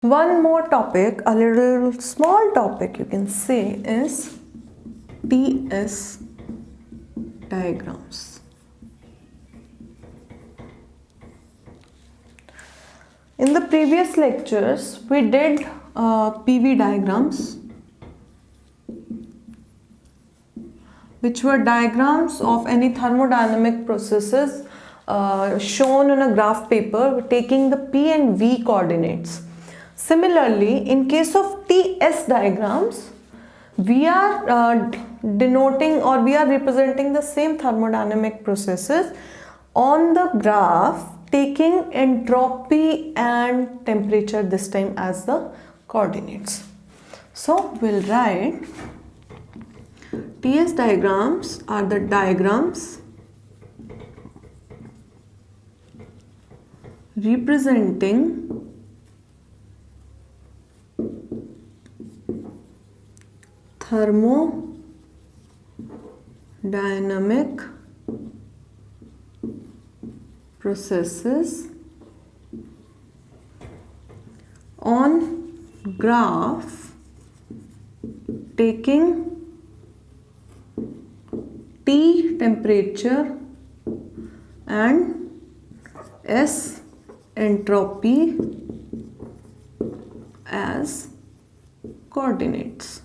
One more topic, a little small topic you can say, is TS diagrams. In the previous lectures, we did PV diagrams, which were diagrams of any thermodynamic processes shown on a graph paper taking the P and V coordinates. Similarly, in case of TS diagrams, we are denoting or we are representing the same thermodynamic processes on the graph taking entropy and temperature this time as the coordinates. So we'll write TS diagrams are the diagrams representing thermodynamic processes on graph taking T temperature and S entropy as coordinates.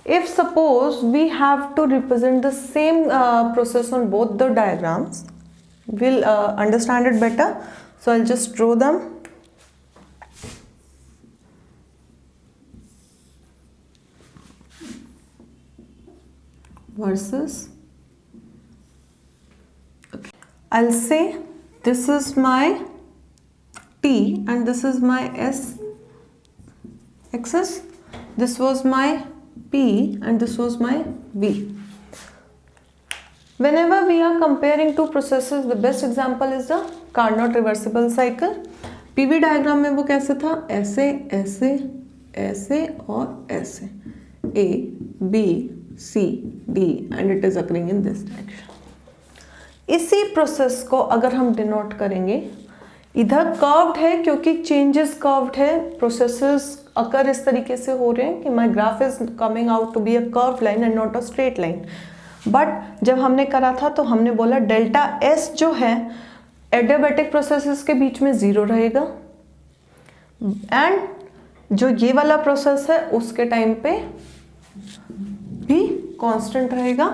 If suppose we have to represent the same process on both the diagrams, we'll understand it better. So I'll just draw them. Versus, okay, I'll say this is my T and this is my S axis, this was my P and this was my V. Whenever we are comparing two processes, the best example is the Carnot reversible cycle. PV diagram में वो कैसे था, ऐसे ऐसे ऐसे और ऐसे, A B C D and it is occurring in this direction. इसी प्रोसेस को अगर हम डिनोट करेंगे, इधर कर्व्ड है क्योंकि चेंजेस कर्व्ड है, प्रोसेसेस अकर इस तरीके से हो रहे हैं कि my graph is coming out to be a curve line and not a straight line. But जब हमने करा था तो हमने बोला डेल्टा एस जो है एडियाबैटिक प्रोसेसेस के बीच में 0 रहेगा एंड जो ये वाला प्रोसेस है उसके टाइम पे भी कांस्टेंट रहेगा.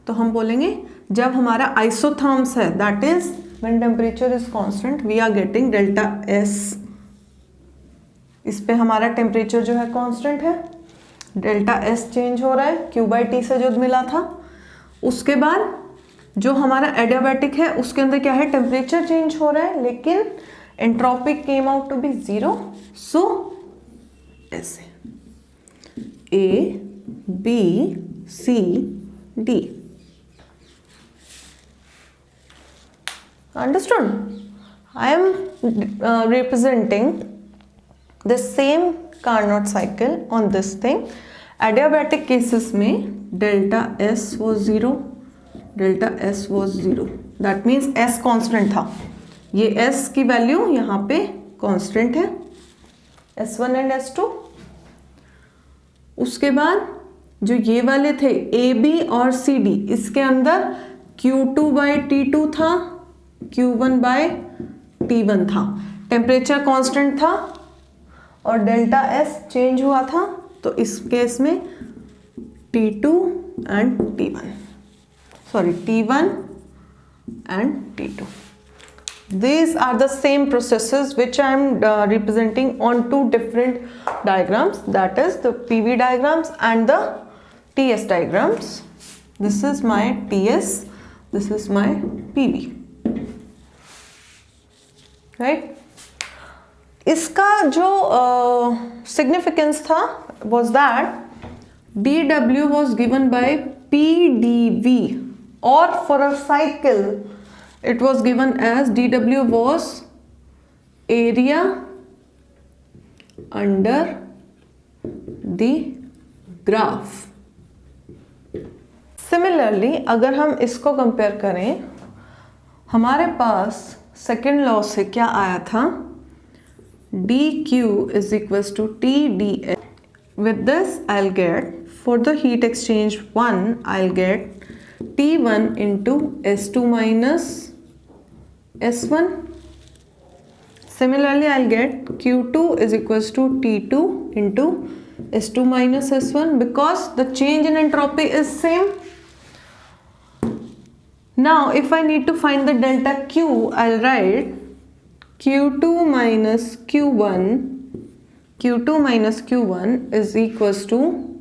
तो हम बोलेंगे जब हमारा आइसोथर्म्स है, that is when temperature is constant, we are getting delta S. इस पे हमारा टेम्परेचर जो है कांस्टेंट है, डेल्टा एस चेंज हो रहा है Q बाई टी से जो मिला था. उसके बाद जो हमारा एडियाबैटिक है उसके अंदर क्या है, टेम्परेचर चेंज हो रहा है लेकिन entropy came out to be 0. So ऐसे A B C D. Understood? I am representing the same Carnot cycle on this thing. Adiabatic cases में delta S was 0, delta S was 0. That means S constant था. ये S की value यहाँ पे constant है, S1 and S2. उसके बाद जो ये वाले थे AB और CD, इसके अंदर Q2 बाई T2 था, Q1 बाई T1 था. टेम्परेचर कांस्टेंट था और डेल्टा S चेंज हुआ था. तो इस केस में T2 and T1, sorry T1 and T2. These are the same processes which I am representing on two different diagrams, that is the PV diagrams and the TS diagrams. This is my TS, this is my PV, right? इसका जो significance था was that dW was given by PdV, or for a cycle it was given as dW was area under the graph. Similarly, अगर हम इसको compare करें, हमारे पास second law से क्या आया था, dq is equals to TdS. With this I'll get, for the heat exchange 1, I'll get T1 into S2 minus S1. Similarly, I'll get Q2 is equals to T2 into S2 minus S1 because the change in entropy is same. Now, if I need to find the delta Q, I'll write Q2 minus Q1 is equals to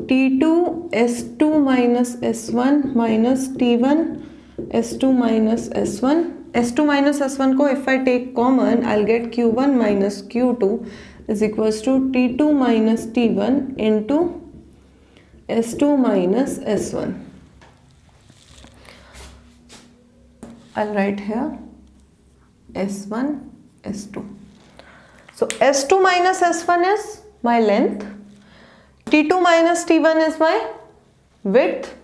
T2 S2 minus S1 minus T1 S2 minus S1. S2 minus S1 को if I take common, I'll get Q1 minus Q2 is equals to T2 minus T1 into S2 minus S1. I'll write here S1, S2. So S2 minus S1 is my length, T2 minus T1 is my width.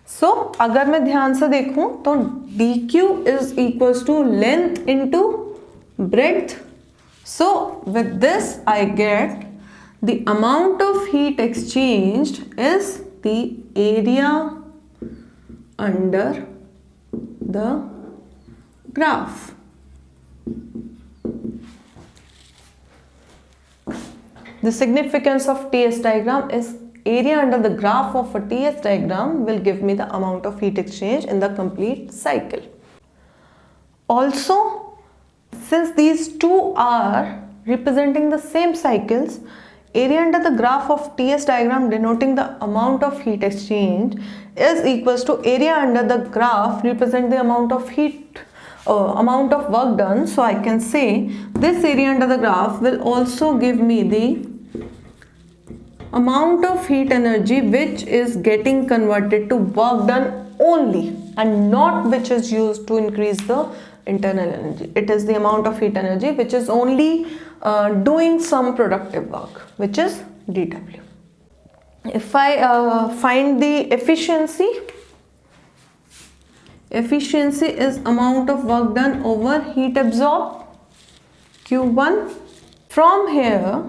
So अगर मैं ध्यान से देखूं तो dq is equals to length into breadth. So with this I get the amount of heat exchanged is the area under the graph. The significance of TS diagram is area under the graph of a TS diagram will give me the amount of heat exchange in the complete cycle. Also, since these two are representing the same cycles, area under the graph of TS diagram denoting the amount of heat exchange is equals to area under the graph represent the amount of amount of work done. So I can say this area under the graph will also give me the amount of heat energy which is getting converted to work done only and not which is used to increase the internal energy. It is the amount of heat energy which is only doing some productive work, which is dW. If I find the efficiency is amount of work done over heat absorbed, Q1. From here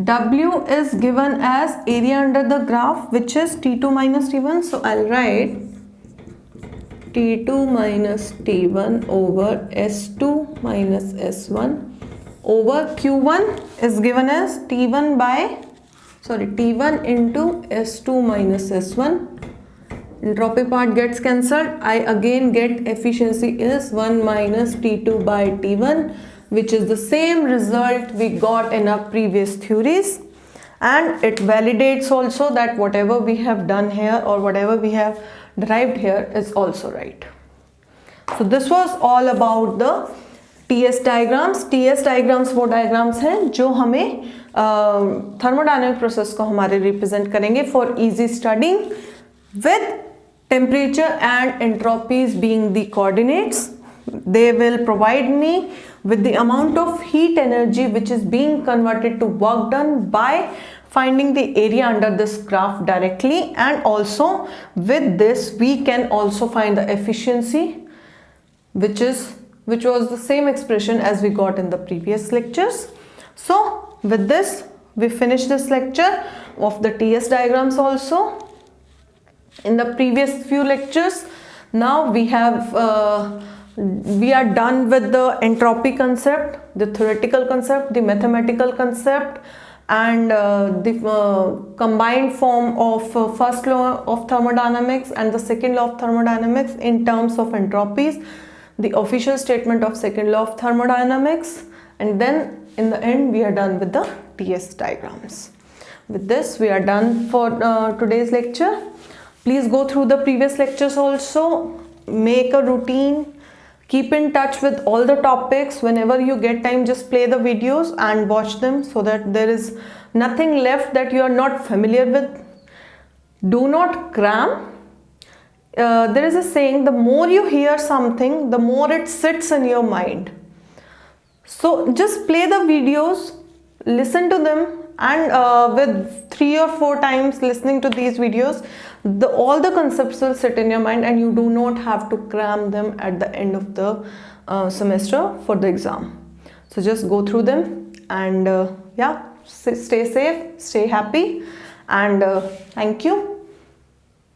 W is given as area under the graph which is T2 minus T1. So I'll write T2 minus T1 over S2 minus S1 over Q1 is given as T1 into S2 minus S1. Entropy part gets cancelled. I again get efficiency is 1 minus T2 by T1, which is the same result we got in our previous theories, and it validates also that whatever we have done here or whatever we have derived here is also right. So this was all about the TS diagrams. TS diagrams वो diagrams हैं जो हमें thermodynamic process को हमारे represent करेंगे for easy studying with temperature and entropies being the coordinates. They will provide me with the amount of heat energy which is being converted to work done by finding the area under this graph directly, and also with this we can also find the efficiency which was the same expression as we got in the previous lectures. So with this we finish this lecture of the TS diagrams also. In the previous few lectures, now we are done with the entropy concept, the theoretical concept, the mathematical concept, and the combined form of first law of thermodynamics and the second law of thermodynamics in terms of entropies, the official statement of second law of thermodynamics, and then in the end we are done with the TS diagrams. With this we are done for today's lecture. Please go through the previous lectures also, make a routine, keep in touch with all the topics. Whenever you get time, just play the videos and watch them so that there is nothing left that you are not familiar with. Do not cram. There is a saying, the more you hear something, the more it sits in your mind. So just play the videos, listen to them, and with 3 or 4 times listening to these videos, all the concepts will sit in your mind, and you do not have to cram them at the end of the semester for the exam. So just go through them, and yeah, stay safe, stay happy, and thank you.